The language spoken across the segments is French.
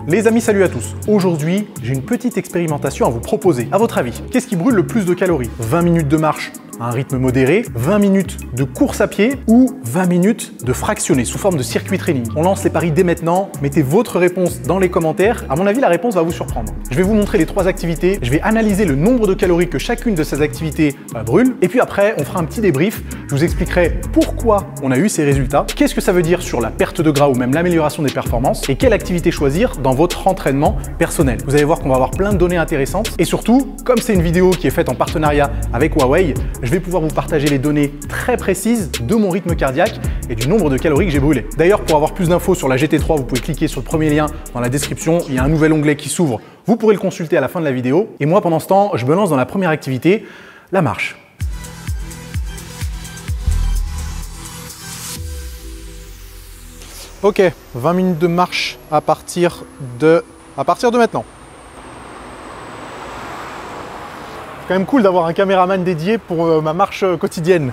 Les amis, salut à tous. Aujourd'hui, j'ai une petite expérimentation à vous proposer. À votre avis, qu'est-ce qui brûle le plus de calories? 20 minutes de marche à un rythme modéré, 20 minutes de course à pied ou 20 minutes de fractionné sous forme de circuit training? On lance les paris dès maintenant. Mettez votre réponse dans les commentaires. À mon avis, la réponse va vous surprendre. Je vais vous montrer les 3 activités. Je vais analyser le nombre de calories que chacune de ces activités brûle. Et puis après, on fera un petit débrief. Je vous expliquerai pourquoi on a eu ces résultats, qu'est-ce que ça veut dire sur la perte de gras ou même l'amélioration des performances et quelle activité choisir dans votre entraînement personnel. Vous allez voir qu'on va avoir plein de données intéressantes et surtout, comme c'est une vidéo qui est faite en partenariat avec Huawei, je vais pouvoir vous partager les données très précises de mon rythme cardiaque et du nombre de calories que j'ai brûlées. D'ailleurs, pour avoir plus d'infos sur la GT3, vous pouvez cliquer sur le premier lien dans la description. Il y a un nouvel onglet qui s'ouvre. Vous pourrez le consulter à la fin de la vidéo. Et moi, pendant ce temps, je me lance dans la première activité, la marche. Ok, 20 minutes de marche à partir de maintenant. C'est quand même cool d'avoir un caméraman dédié pour ma marche quotidienne.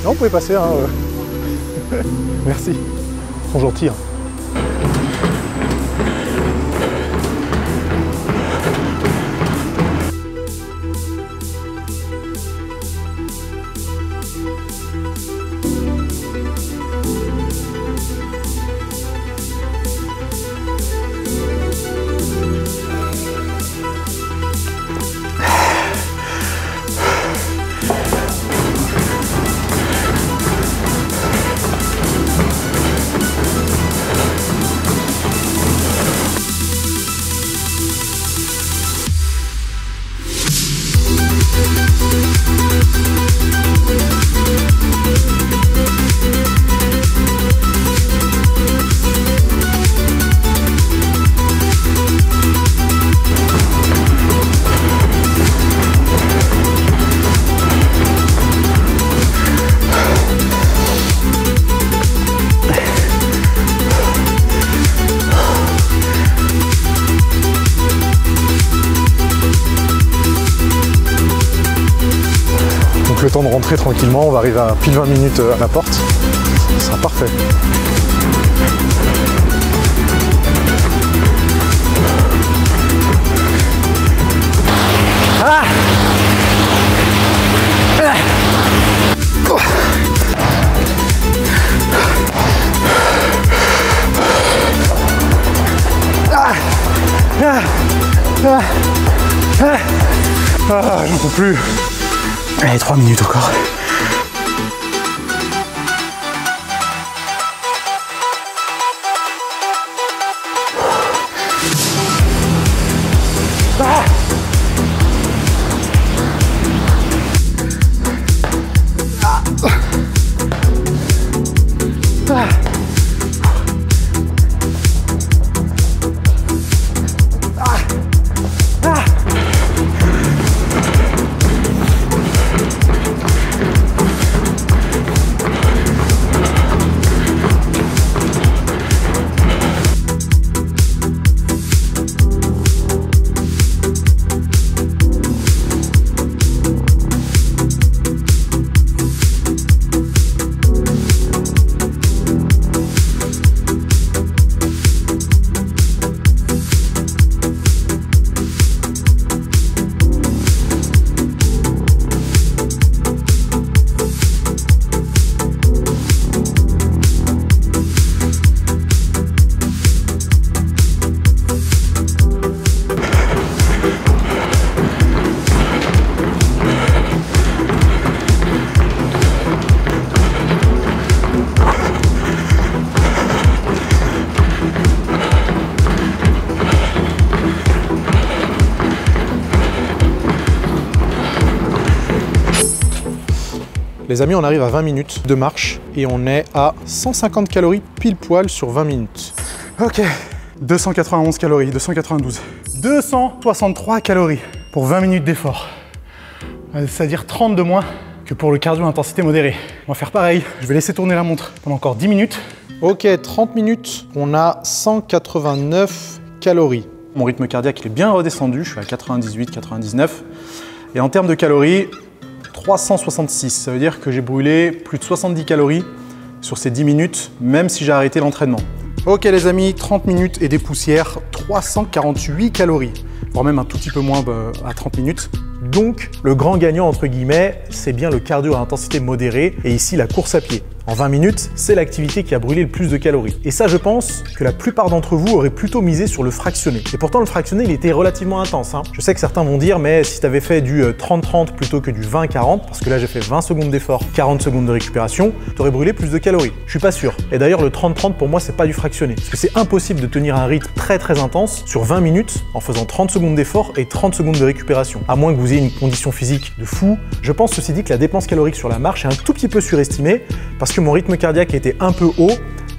Non, vous pouvez passer, hein. Merci. Ils sont gentils. Hein. Le temps de rentrer tranquillement, on va arriver à pile 20 minutes à la porte, ce sera parfait. Ah j'en peux plus. Allez, 3 minutes encore. Ah ah. Les amis, on arrive à 20 minutes de marche et on est à 150 calories pile poil sur 20 minutes. Ok, 291 calories, 292. 263 calories pour 20 minutes d'effort. C'est-à-dire 30 de moins que pour le cardio intensité modérée. On va faire pareil. Je vais laisser tourner la montre pendant encore 10 minutes. Ok, 30 minutes, on a 189 calories. Mon rythme cardiaque il est bien redescendu, je suis à 98, 99. Et en termes de calories, 366. Ça veut dire que j'ai brûlé plus de 70 calories sur ces 10 minutes, même si j'ai arrêté l'entraînement. Ok les amis, 30 minutes et des poussières, 348 calories, voire même un tout petit peu moins à 30 minutes. Donc, le grand gagnant, entre guillemets, c'est bien le cardio à intensité modérée et ici la course à pied. En 20 minutes, c'est l'activité qui a brûlé le plus de calories. Et ça, je pense que la plupart d'entre vous auraient plutôt misé sur le fractionné. Et pourtant, le fractionné, il était relativement intense. Je sais que certains vont dire, mais si tu avais fait du 30-30 plutôt que du 20-40, parce que là, j'ai fait 20 secondes d'effort, 40 secondes de récupération, tu aurais brûlé plus de calories. Je suis pas sûr. Et d'ailleurs, le 30-30, pour moi, c'est pas du fractionné. Parce que c'est impossible de tenir un rythme très intense sur 20 minutes en faisant 30 secondes d'effort et 30 secondes de récupération. À moins que vous ayez une condition physique de fou. Je pense ceci dit que la dépense calorique sur la marche est un tout petit peu surestimée parce que mon rythme cardiaque était un peu haut,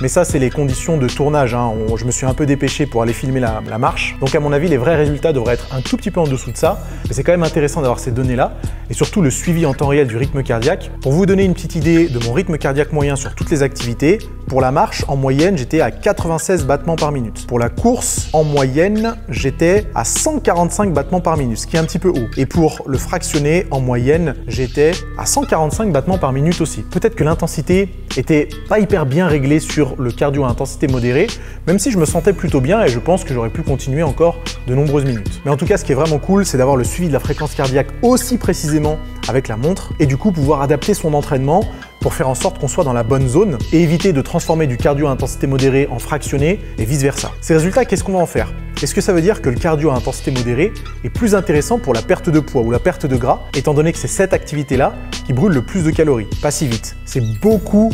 mais ça c'est les conditions de tournage. Je me suis un peu dépêché pour aller filmer la marche. Donc à mon avis, les vrais résultats devraient être un tout petit peu en dessous de ça. Mais c'est quand même intéressant d'avoir ces données-là et surtout le suivi en temps réel du rythme cardiaque. Pour vous donner une petite idée de mon rythme cardiaque moyen sur toutes les activités, pour la marche, en moyenne, j'étais à 96 battements par minute. Pour la course, en moyenne, j'étais à 145 battements par minute, ce qui est un petit peu haut. Et pour le fractionné, en moyenne, j'étais à 145 battements par minute aussi. Peut-être que l'intensité était pas hyper bien réglée sur le cardio à intensité modérée, même si je me sentais plutôt bien et je pense que j'aurais pu continuer encore de nombreuses minutes. Mais en tout cas, ce qui est vraiment cool, c'est d'avoir le suivi de la fréquence cardiaque aussi précisément avec la montre et du coup pouvoir adapter son entraînement pour faire en sorte qu'on soit dans la bonne zone et éviter de transformer du cardio à intensité modérée en fractionné et vice versa. Ces résultats, qu'est-ce qu'on va en faire? Est-ce que ça veut dire que le cardio à intensité modérée est plus intéressant pour la perte de poids ou la perte de gras, étant donné que c'est cette activité-là qui brûle le plus de calories? Pas si vite. C'est beaucoup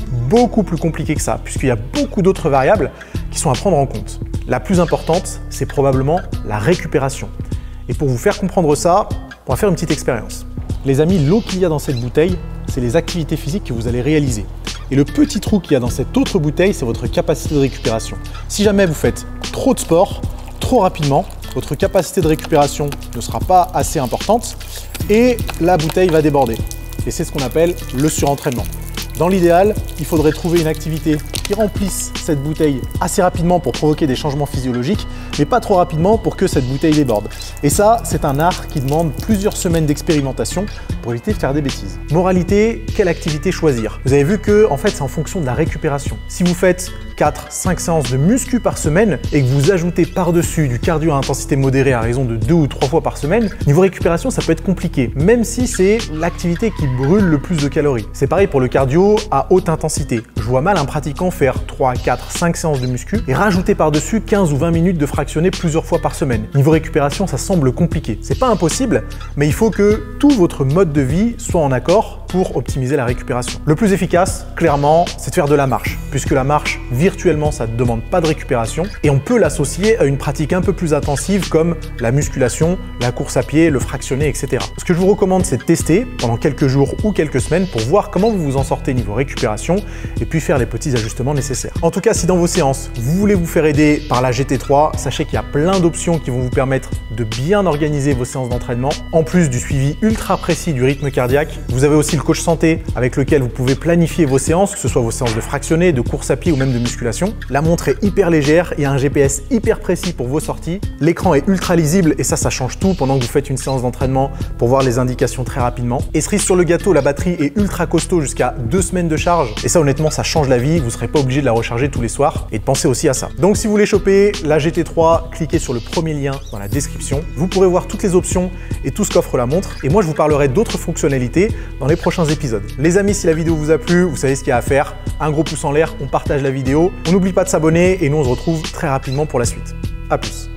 plus compliqué que ça, puisqu'il y a beaucoup d'autres variables qui sont à prendre en compte. La plus importante, c'est probablement la récupération. Et pour vous faire comprendre ça, on va faire une petite expérience. Les amis, l'eau qu'il y a dans cette bouteille, c'est les activités physiques que vous allez réaliser. Et le petit trou qu'il y a dans cette autre bouteille, c'est votre capacité de récupération. Si jamais vous faites trop de sport, trop rapidement, votre capacité de récupération ne sera pas assez importante et la bouteille va déborder. Et c'est ce qu'on appelle le surentraînement. Dans l'idéal, il faudrait trouver une activité qui remplisse cette bouteille assez rapidement pour provoquer des changements physiologiques, mais pas trop rapidement pour que cette bouteille déborde. Et ça, c'est un art qui demande plusieurs semaines d'expérimentation pour éviter de faire des bêtises. Moralité, quelle activité choisir? Vous avez vu que en fait, c'est en fonction de la récupération. Si vous faites 4-5 séances de muscu par semaine et que vous ajoutez par-dessus du cardio à intensité modérée à raison de 2 ou 3 fois par semaine, niveau récupération, ça peut être compliqué, même si c'est l'activité qui brûle le plus de calories. C'est pareil pour le cardio à haute intensité. Je vois mal un pratiquant faire 3, 4, 5 séances de muscu et rajouter par-dessus 15 ou 20 minutes de fractionné plusieurs fois par semaine. Niveau récupération, ça semble compliqué. C'est pas impossible, mais il faut que tout votre mode de vie soit en accord pour optimiser la récupération. Le plus efficace, clairement, c'est de faire de la marche, puisque la marche, virtuellement, ça ne demande pas de récupération et on peut l'associer à une pratique un peu plus intensive comme la musculation, la course à pied, le fractionné, etc. Ce que je vous recommande, c'est de tester pendant quelques jours ou quelques semaines pour voir comment vous vous en sortez niveau récupération et puis faire les petits ajustements nécessaires. En tout cas, si dans vos séances, vous voulez vous faire aider par la GT3, sachez qu'il y a plein d'options qui vont vous permettre de bien organiser vos séances d'entraînement. En plus du suivi ultra précis du rythme cardiaque, vous avez aussi le coach santé avec lequel vous pouvez planifier vos séances, que ce soit vos séances de fractionné, de course à pied ou même de musculation. La montre est hyper légère, il y a un GPS hyper précis pour vos sorties. L'écran est ultra lisible et ça change tout pendant que vous faites une séance d'entraînement pour voir les indications très rapidement. Et cerise sur le gâteau, la batterie est ultra costaud jusqu'à 2 semaines de charge. Et ça, honnêtement, ça change la vie. Vous ne serez pas obligé de la recharger tous les soirs et de penser aussi à ça. Donc, si vous voulez choper la GT3, cliquez sur le premier lien dans la description. Vous pourrez voir toutes les options et tout ce qu'offre la montre. Et moi, je vous parlerai d'autres fonctionnalités dans les prochains épisodes. Les amis, si la vidéo vous a plu, vous savez ce qu'il y a à faire. Un gros pouce en l'air, on partage la vidéo. On n'oublie pas de s'abonner et nous, on se retrouve très rapidement pour la suite. À plus.